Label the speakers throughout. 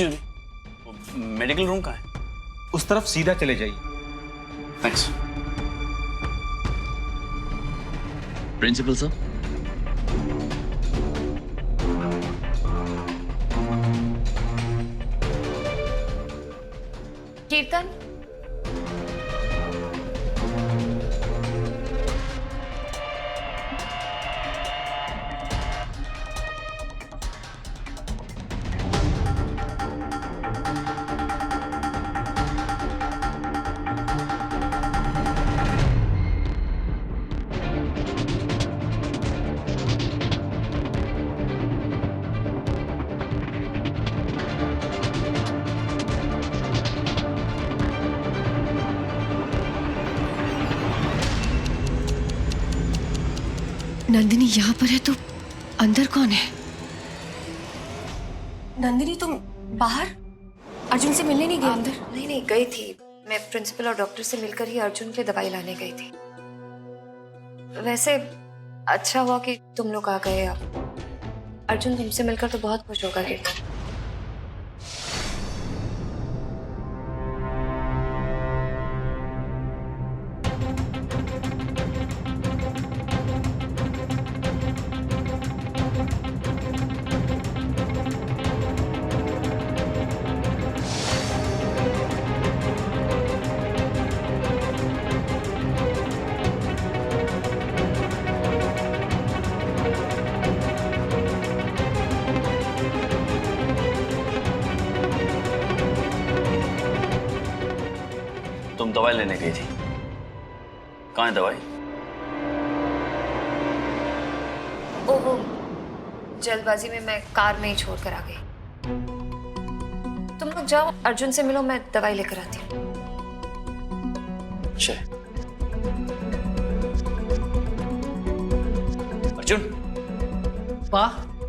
Speaker 1: Excuse me, medical room कहाँ है?
Speaker 2: उस तरफ सीधा चले जाइए।
Speaker 1: थैंक्स।
Speaker 3: प्रिंसिपल साहब,
Speaker 4: कीर्तन,
Speaker 5: नंदिनी यहाँ पर है तो अंदर कौन है?
Speaker 4: नंदिनी तुम बाहर अर्जुन से मिलने नहीं गई अंदर?
Speaker 6: नहीं नहीं गई थी, मैं प्रिंसिपल और डॉक्टर से मिलकर ही अर्जुन के दवाई लाने गई थी। वैसे अच्छा हुआ कि तुम लोग आ गए। अर्जुन तुमसे मिलकर तो बहुत खुश होगा कीर्तन।
Speaker 1: तुम दवाई लेने गई थी, कहाँ है दवाई?
Speaker 6: ओहो, जल्दबाजी में मैं कार में ही छोड़ कर आ गई। तुम लोग जाओ, अर्जुन से मिलो, मैं दवाई लेकर आती हूँ।
Speaker 1: अच्छा। अर्जुन,
Speaker 7: पा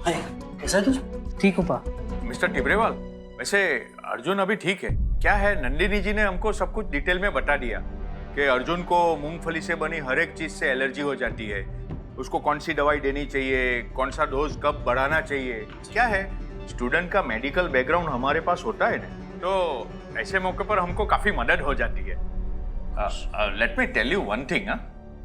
Speaker 1: हाय, कैसा है तू?
Speaker 7: ठीक हो पा?
Speaker 8: मिस्टर टिबरेवाल, वैसे अर्जुन अभी ठीक है। क्या है, नंदिनी जी ने हमको सब कुछ डिटेल में बता दिया कि अर्जुन को मूंगफली से बनी हर एक चीज से एलर्जी हो जाती है, उसको कौन सी दवाई देनी चाहिए, कौन सा डोज कब बढ़ाना चाहिए। क्या है, स्टूडेंट का मेडिकल बैकग्राउंड हमारे पास होता है ना, तो ऐसे मौके पर हमको काफी मदद हो जाती है। Let me tell you one thing.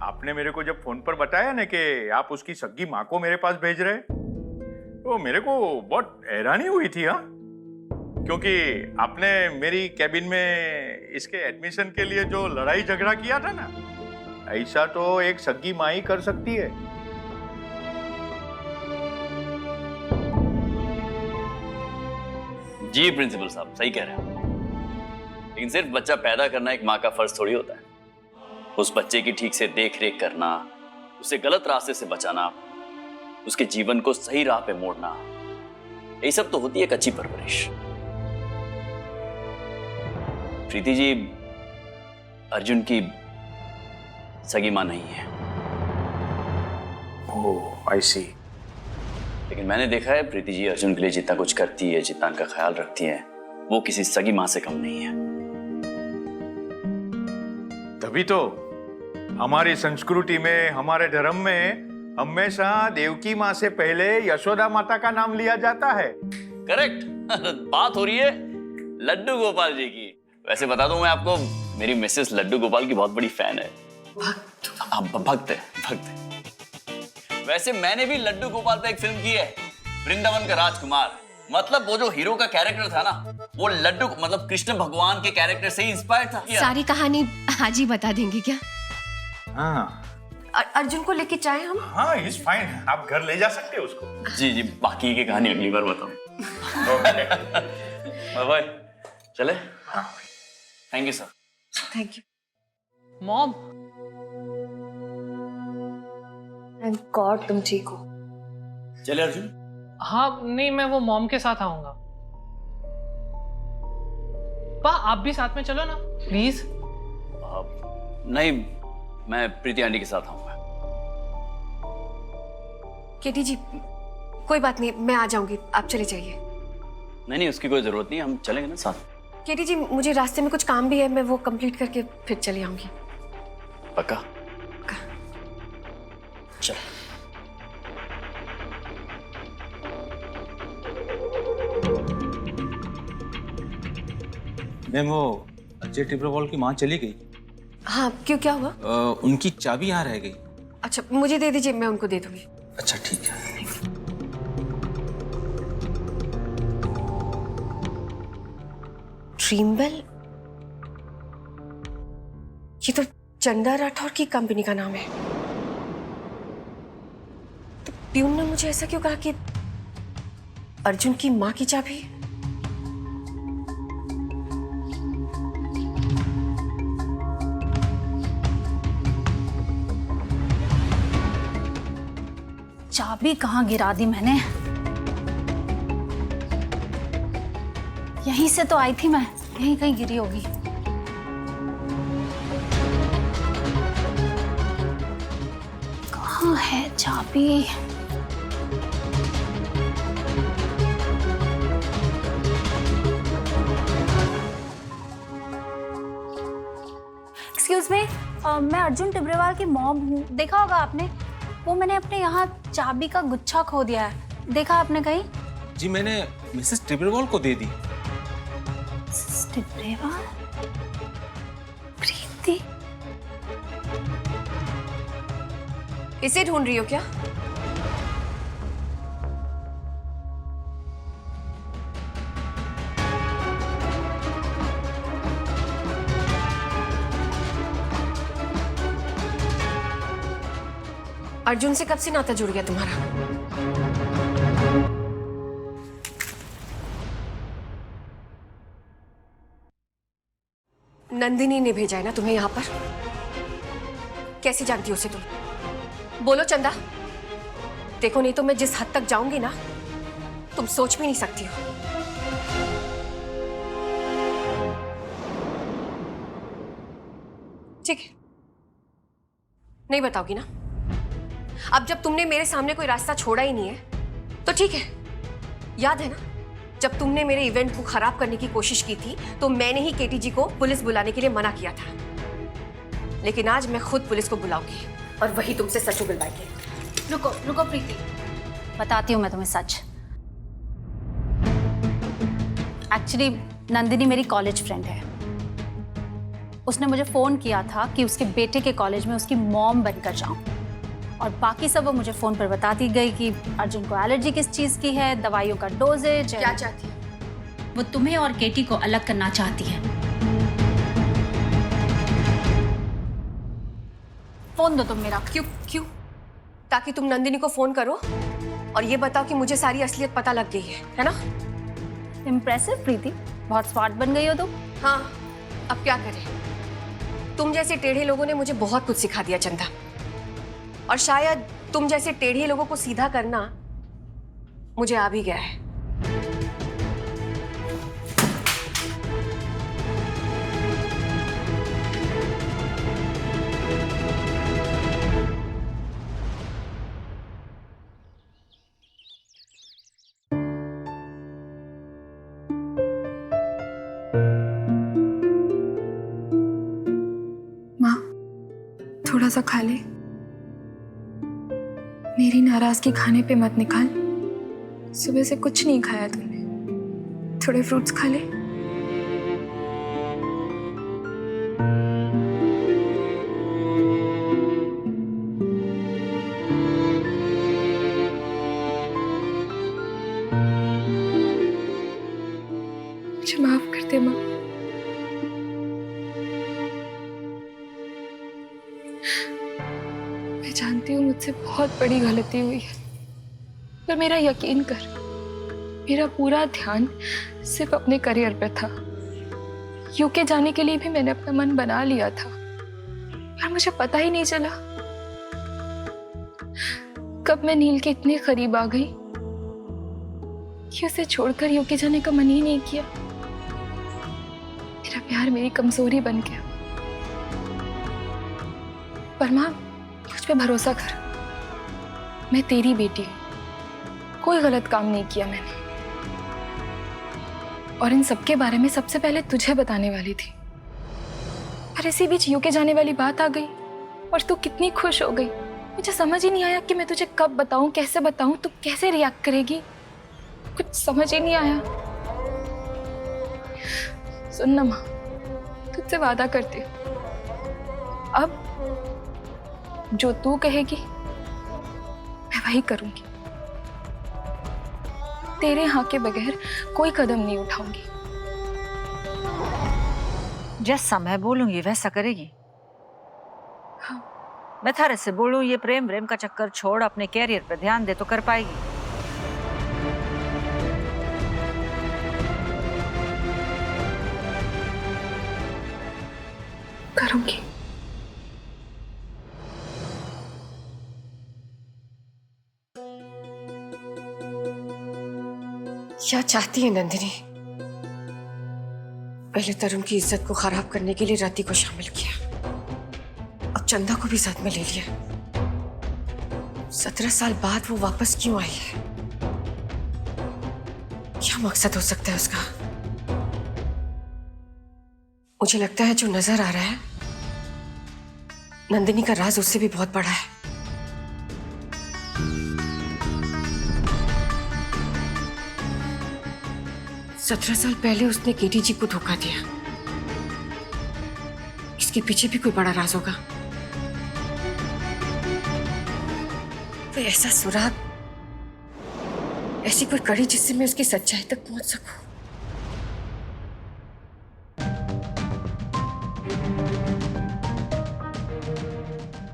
Speaker 8: आपने मेरे को जब फोन पर बताया ना कि आप उसकी सगी माँ को मेरे पास भेज रहे, तो मेरे को बहुत हैरानी हुई थी। हाँ, क्योंकि आपने मेरी कैबिन में इसके एडमिशन के लिए जो लड़ाई झगड़ा किया था ना, ऐसा तो एक सगी माँ ही कर सकती है।
Speaker 1: जी प्रिंसिपल साहब सही कह रहे हैं, लेकिन सिर्फ बच्चा पैदा करना एक माँ का फर्ज थोड़ी होता है। उस बच्चे की ठीक से देख रेख करना, उसे गलत रास्ते से बचाना, उसके जीवन को सही राह पे मोड़ना, यही सब तो होती है एक अच्छी परवरिश। प्रीति जी अर्जुन की सगी मां नहीं है।
Speaker 8: ओह, आई सी।
Speaker 1: लेकिन मैंने देखा है प्रीति जी अर्जुन के लिए जितना कुछ करती है, जितना उनका ख्याल रखती है, वो किसी सगी मां से कम नहीं है।
Speaker 8: तभी तो हमारी संस्कृति में, हमारे धर्म में हमेशा देवकी माँ से पहले यशोदा माता का नाम लिया जाता है।
Speaker 1: करेक्ट। बात हो रही है लड्डू गोपाल जी की। वैसे बता दूं मैं आपको, मेरी मिसेस लड्डू गोपाल की बहुत बड़ी फैन है। भक्त है। वैसे मैंने भी लड्डू गोपाल पे एक फिल्म की है, वृंदावन का राजकुमार। मतलब वो जो हीरो का कैरेक्टर था ना, वो लड्डू मतलब कृष्ण भगवान के कैरेक्टर से ही इंस्पायर था।
Speaker 5: सारी कहानी आज ही बता देंगे क्या?
Speaker 8: हाँ
Speaker 4: अर्जुन को लेके जाए हम?
Speaker 8: हाँ, इज फाइन, आप घर ले जा सकते हो उसको।
Speaker 1: जी जी, बाकी की कहानी अगली बार बताऊं। बाय बाय, चले? Thank you sir.
Speaker 4: Thank you.
Speaker 7: Mom,
Speaker 6: thank God तुम ठीक हो।
Speaker 1: चले अर्जुन?
Speaker 7: हाँ नहीं, मैं वो मॉम के साथ आऊंगा। पा आप भी साथ में चलो ना प्लीज।
Speaker 1: नहीं, मैं प्रीति आंटी के साथ आऊंगा।
Speaker 4: केटी जी कोई बात नहीं, मैं आ जाऊंगी, आप चले जाइए।
Speaker 1: नहीं, उसकी कोई जरूरत नहीं, हम चलेंगे ना साथ।
Speaker 4: केटी जी मुझे रास्ते में कुछ काम भी है, मैं वो कंप्लीट करके फिर चली आऊंगी।
Speaker 1: पक्का? चल।
Speaker 2: मैम वो अजय टिब्रोवाल की माँ चली गई।
Speaker 4: हाँ क्यों, क्या हुआ?
Speaker 2: उनकी चाबी यहाँ रह गई।
Speaker 4: अच्छा मुझे दे दीजिए, मैं उनको दे दूंगी।
Speaker 2: अच्छा ठीक है।
Speaker 4: ड्रीमबेल, ये तो चंदा राठौर की कंपनी का नाम है। तो प्यून ने मुझे ऐसा क्यों कहा कि अर्जुन की माँ की चाबी?
Speaker 9: चाबी कहाँ गिरा दी मैंने? यहीं से तो आई थी मैं, यहीं कहीं गिरी होगी। कहाँ है चाबी? एक्सक्यूज मी, मैं अर्जुन टिब्रेवाल की मॉम हूँ। देखा होगा आपने, वो मैंने अपने यहाँ चाबी का गुच्छा खो दिया है। देखा आपने कहीं?
Speaker 2: जी मैंने मिसेस टिब्रोवाल को दे दी।
Speaker 9: टिब्रेवाल? प्रीति?
Speaker 4: इसे ढूंढ रही हो क्या? अर्जुन से कब से नाता जुड़ गया तुम्हारा? नंदिनी ने भेजा है ना तुम्हें यहां पर? कैसे जानती हो उसे तुम? बोलो चंदा। देखो नहीं तो मैं जिस हद तक जाऊंगी ना, तुम सोच भी नहीं सकती हो। ठीक है, नहीं बताओगी ना? अब जब तुमने मेरे सामने कोई रास्ता छोड़ा ही नहीं है तो ठीक है। याद है ना जब तुमने मेरे इवेंट को खराब करने की कोशिश की थी तो मैंने ही केटी जी को पुलिस बुलाने के लिए मना किया था। लेकिन आज मैं खुद पुलिस को बुलाऊंगी और वही तुमसे सच उगलवाएंगे।
Speaker 9: रुको रुको प्रीति, बताती हूँ मैं तुम्हें सच। एक्चुअली नंदिनी मेरी कॉलेज फ्रेंड है। उसने मुझे फोन किया था कि उसके बेटे के कॉलेज में उसकी मॉम बनकर जाऊं, और बाकी सब वो मुझे फोन पर बताती गई कि अर्जुन को एलर्जी किस चीज की है, दवाइयों का डोजेज।
Speaker 4: क्या चाहती है
Speaker 9: वो? तुम्हें और केटी को अलग करना चाहती है। फोन दो तुम मेरा।
Speaker 4: क्यों क्यों? ताकि तुम नंदिनी को फोन करो और ये बताओ कि मुझे सारी असलियत पता लग गई है ना?
Speaker 9: इम्प्रेसिव प्रीति, बहुत स्मार्ट बन गई हो तुम।
Speaker 4: हाँ, अब क्या करें? तुम जैसे टेढ़े लोगों ने मुझे बहुत कुछ सिखा दिया चंदा, और शायद तुम जैसे टेढ़े लोगों को सीधा करना मुझे आ भी गया है।
Speaker 6: माँ, थोड़ा सा खा ले। मेरी नाराजगी खाने पे मत निकाल। सुबह से कुछ नहीं खाया तूने, थोड़े फ्रूट्स खा ले। मुझे माफ कर दे माँ। मैं जानती हूँ मुझसे बहुत बड़ी गलती हुई है, पर मेरा यकीन कर, मेरा पूरा ध्यान सिर्फ अपने करियर पे था। यूके जाने के लिए भी मैंने अपना मन बना लिया था, पर मुझे पता ही नहीं चला कब मैं नील के इतने करीब आ गई कि उसे छोड़कर यूके जाने का मन ही नहीं किया। मेरा प्यार मेरी कमजोरी बन गया। पर माँ, मुझ पे भरोसा कर, मैं तेरी बेटी हूं, कोई गलत काम नहीं किया मैंने, और इन सब के बारे में सबसे पहले तुझे बताने वाली थी। पर इसी बीच यूके जाने वाली बात आ गई और तू कितनी खुश हो गई। मुझे समझ ही नहीं आया कि मैं तुझे कब बताऊं, कैसे बताऊं, तू कैसे रिएक्ट करेगी, कुछ समझ ही नहीं आया। सुन ना माँ, तुझसे वादा करती हूँ, अब जो तू कहेगी मैं वही करूंगी। तेरे हाँ के बगैर कोई कदम नहीं उठाऊंगी।
Speaker 10: जैसा मैं बोलूंगी वैसा करेगी। मैं थारे से बोलूं ये प्रेम प्रेम का चक्कर छोड़ अपने कैरियर पे ध्यान दे तो कर पाएगी।
Speaker 6: करूंगी।
Speaker 4: क्या चाहती है नंदिनी? पहले तरुण की इज्जत को खराब करने के लिए रति को शामिल किया, अब चंदा को भी साथ में ले लिया। 17 साल बाद वो वापस क्यों आई है? क्या मकसद हो सकता है उसका? मुझे लगता है जो नजर आ रहा है, नंदिनी का राज उससे भी बहुत बड़ा है। सत्रह साल पहले उसने केटी जी को धोखा दिया। इसके पीछे भी कोई बड़ा राज होगा। कोई ऐसा सुराग, ऐसी कोई कड़ी जिससे मैं उसकी सच्चाई तक पहुंच सकूं।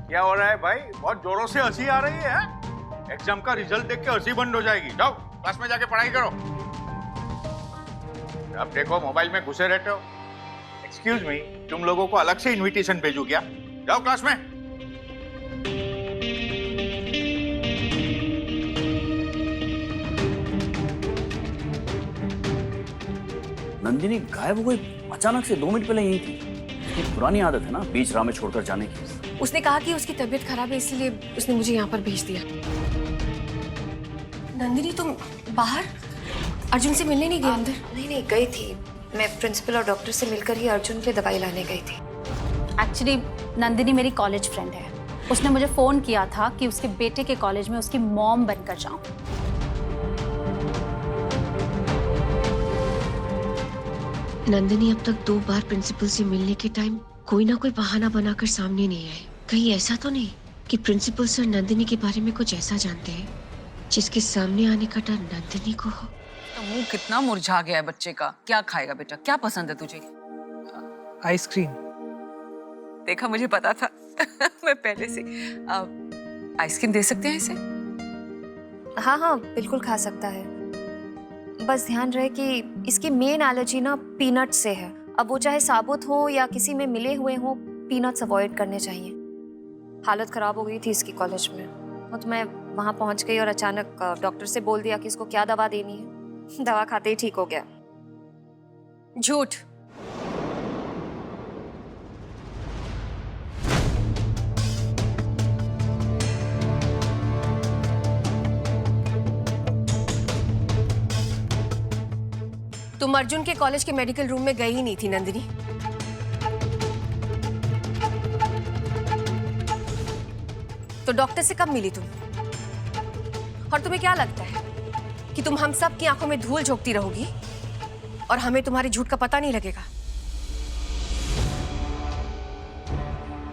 Speaker 8: क्या हो रहा है भाई? बहुत जोरों से हंसी आ रही है। एग्जाम का रिजल्ट देख के हंसी बंद हो जाएगी। जाओ क्लास में जाके पढ़ाई करो। अब देखो मोबाइल में घुसे रहते हो। एक्सक्यूज मी, तुम लोगों को अलग से इनविटेशन भेजू क्या? जाओ क्लास में।
Speaker 1: नंदिनी गायब हो गई अचानक से, 2 मिनट पहले यही थी। उसकी पुरानी आदत है ना बीच राह में छोड़कर जाने की।
Speaker 4: उसने कहा कि उसकी तबीयत खराब है, इसलिए उसने मुझे यहाँ पर भेज दिया। नंदिनी तुम बाहर अर्जुन से मिलने नहीं गई अंदर?
Speaker 6: नहीं गई थी। मैं प्रिंसिपल और डॉक्टर से मिलकर ही अर्जुन के लिए दवाई लाने गई थी।
Speaker 9: एक्चुअली नंदिनी मेरी कॉलेज फ्रेंड है। उसने मुझे फ़ोन किया था कि उसके बेटे के कॉलेज में उसकी मॉम बनकर जाऊं।
Speaker 5: नंदिनी अब तक 2 बार प्रिंसिपल से मिलने के टाइम कोई ना कोई बहाना बनाकर सामने नहीं आए। कहीं ऐसा तो नहीं कि प्रिंसिपल सर नंदिनी के बारे में कुछ ऐसा जानते हैं जिसके सामने आने का डर नंदिनी को हो?
Speaker 11: तो मुंह कितना मुरझा गया है बच्चे का। क्या खाएगा बेटा? क्या पसंद है तुझे?
Speaker 7: आइसक्रीम।
Speaker 11: देखा, मुझे पता था। मैं पहले से आइसक्रीम दे सकते हैं इसे?
Speaker 6: हाँ बिल्कुल खा सकता है। बस ध्यान रहे कि इसकी मेन एलर्जी ना पीनट से है। अब वो चाहे साबुत हो या किसी में मिले हुए हो, पीनट्स अवॉइड करने चाहिए। हालत खराब हो गई थी इसकी कॉलेज में, तो मैं वहाँ पहुँच गई और अचानक डॉक्टर से बोल दिया कि इसको क्या दवा देनी है। दवा खाते ही ठीक हो गया।
Speaker 4: झूठ। तुम अर्जुन के कॉलेज के मेडिकल रूम में गई ही नहीं थी नंदिनी। तो डॉक्टर से कब मिली तुम? और तुम्हें क्या लगता है कि तुम हम सब की आंखों में धूल झोंकती रहोगी और हमें तुम्हारे झूठ का पता नहीं लगेगा?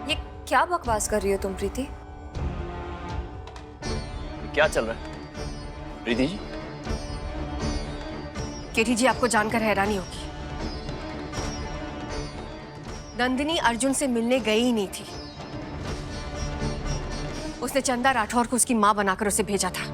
Speaker 6: ये क्या बकवास कर रही हो तुम प्रीति?
Speaker 1: क्या चल रहा है प्रीति जी?
Speaker 4: केटी जी, आपको जानकर हैरानी होगी, नंदिनी अर्जुन से मिलने गई ही नहीं थी। उसने चंदा राठौर को उसकी मां बनाकर उसे भेजा था।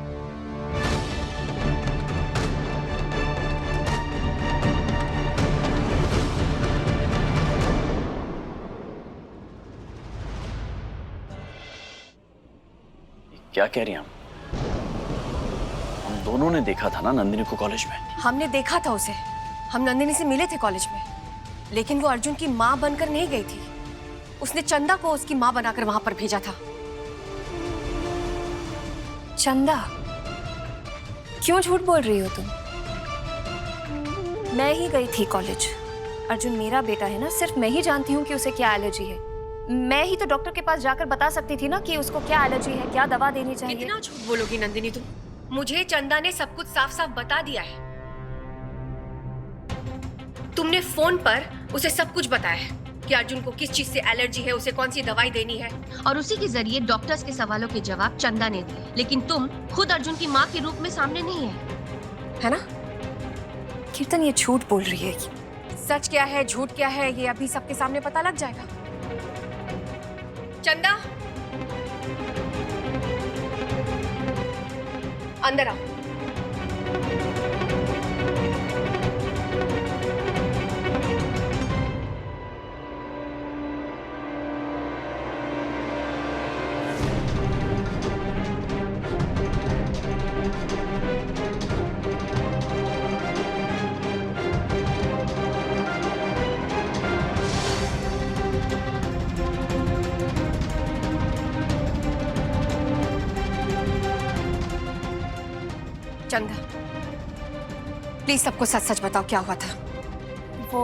Speaker 1: क्या कह रही हैं आप? हम दोनों ने देखा था ना नंदिनी को कॉलेज में।
Speaker 4: हमने देखा था उसे, हम नंदिनी से मिले थे कॉलेज में, लेकिन वो अर्जुन की मां बनकर नहीं गई थी। उसने चंदा को उसकी मां बनाकर वहां पर भेजा था।
Speaker 6: चंदा? क्यों झूठ बोल रही हो तुम? मैं ही गई थी कॉलेज। अर्जुन मेरा बेटा है ना, सिर्फ मैं ही जानती हूँ कि उसे क्या एलर्जी है। मैं ही तो डॉक्टर के पास जाकर बता सकती थी ना कि उसको क्या एलर्जी है, क्या दवा देनी चाहिए।
Speaker 4: कितना झूठ बोलोगी नंदिनी तुम? मुझे चंदा ने सब कुछ साफ साफ बता दिया है। तुमने फोन पर उसे सब कुछ बताया है कि अर्जुन को किस चीज से एलर्जी है, उसे कौन सी दवाई देनी है,
Speaker 5: और उसी के जरिए डॉक्टर्स के सवालों के जवाब चंदा ने दिए। लेकिन तुम खुद अर्जुन की माँ के रूप में सामने नहीं
Speaker 4: है ना? कीर्तन ये झूठ बोल रही है। सच क्या है, झूठ क्या है, ये अभी सबके सामने पता लग जाएगा। चंदा, अंदर आओ। चंदा, प्लीज सबको सच सच बताओ क्या हुआ था।
Speaker 9: वो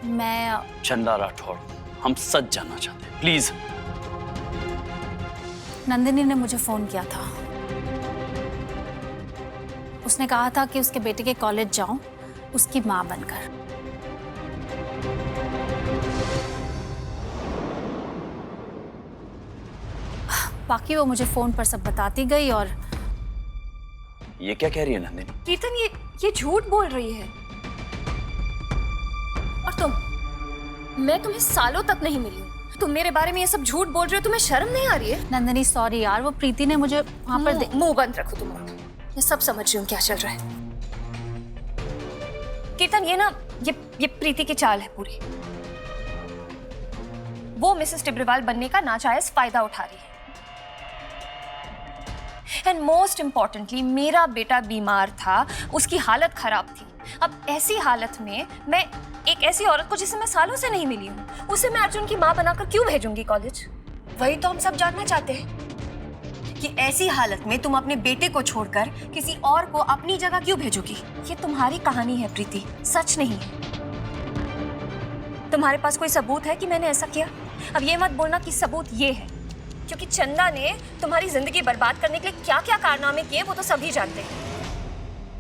Speaker 9: मैं
Speaker 1: चंदा राठौड़, हम सच जानना चाहते हैं, प्लीज।
Speaker 9: नंदिनी ने मुझे फोन किया था। उसने कहा था कि उसके बेटे के कॉलेज जाऊं उसकी मां बनकर। बाकी वो मुझे फोन पर सब बताती गई। और
Speaker 1: ये क्या कह रही है नंदिनी?
Speaker 4: कीर्तन, ये झूठ बोल रही है।
Speaker 5: और तुम, मैं तुम्हें सालों तक नहीं मिली हूँ, तुम मेरे बारे में ये सब झूठ बोल रहे हो। तुम्हें शर्म नहीं आ रही है?
Speaker 9: नंदिनी सॉरी यार, वो प्रीति ने मुझे वहां पर
Speaker 5: मुंह बंद रखो तुम लोग। मैं सब समझ रही हूँ क्या चल रहा है। कीर्तन, ये प्रीति की चाल है पूरी। वो मिसेस टिब्रेवाल बनने का नाजायज फायदा उठा रही है। एंड मोस्ट इम्पोर्टेंटली, मेरा बेटा बीमार था, उसकी हालत खराब थी। अब ऐसी हालत में मैं एक ऐसी औरत को जिसे मैं सालों से नहीं मिली हूँ, उसे मैं अर्जुन की माँ बनाकर क्यों भेजूंगी कॉलेज?
Speaker 4: वही तो हम सब जानना चाहते हैं कि ऐसी हालत में तुम अपने बेटे को छोड़कर किसी और को अपनी जगह क्यों भेजोगी?
Speaker 5: ये तुम्हारी कहानी है प्रीति, सच नहीं है। तुम्हारे पास कोई सबूत है कि मैंने ऐसा किया? अब ये मत बोलना कि सबूत ये है, क्योंकि चंदा ने तुम्हारी जिंदगी बर्बाद करने के लिए क्या क्या कारनामे किए वो तो सभी जानते हैं।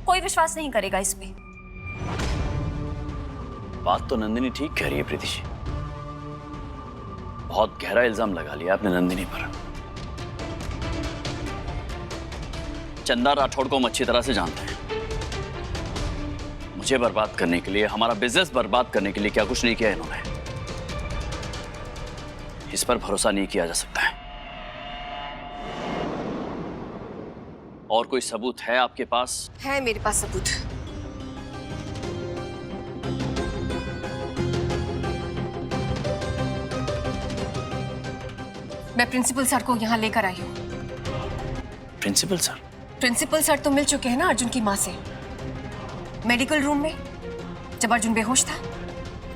Speaker 5: कोई विश्वास नहीं करेगा इस पे।
Speaker 1: बात तो नंदिनी ठीक कह रही है प्रीति जी। बहुत गहरा इल्जाम लगा लिया आपने नंदिनी पर। चंदा राठौड़ को हम अच्छी तरह से जानते हैं। मुझे बर्बाद करने के लिए, हमारा बिजनेस बर्बाद करने के लिए क्या कुछ नहीं किया इन्होंने। इस पर भरोसा नहीं किया जा सकता है। और कोई सबूत है आपके पास?
Speaker 4: है मेरे पास सबूत। मैं प्रिंसिपल सर को यहाँ लेकर आई हूँ।
Speaker 1: Principal sir?
Speaker 4: प्रिंसिपल सर तो मिल चुके हैं ना अर्जुन की माँ से, मेडिकल रूम में जब अर्जुन बेहोश था।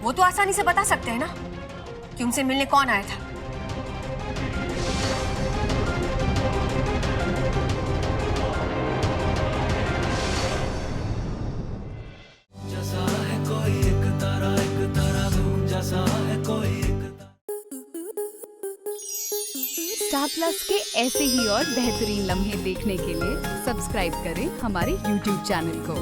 Speaker 4: वो तो आसानी से बता सकते हैं ना कि उनसे मिलने कौन आया था।
Speaker 12: स्टार प्लस के ऐसे ही और बेहतरीन लम्हे देखने के लिए सब्सक्राइब करें हमारे YouTube चैनल को।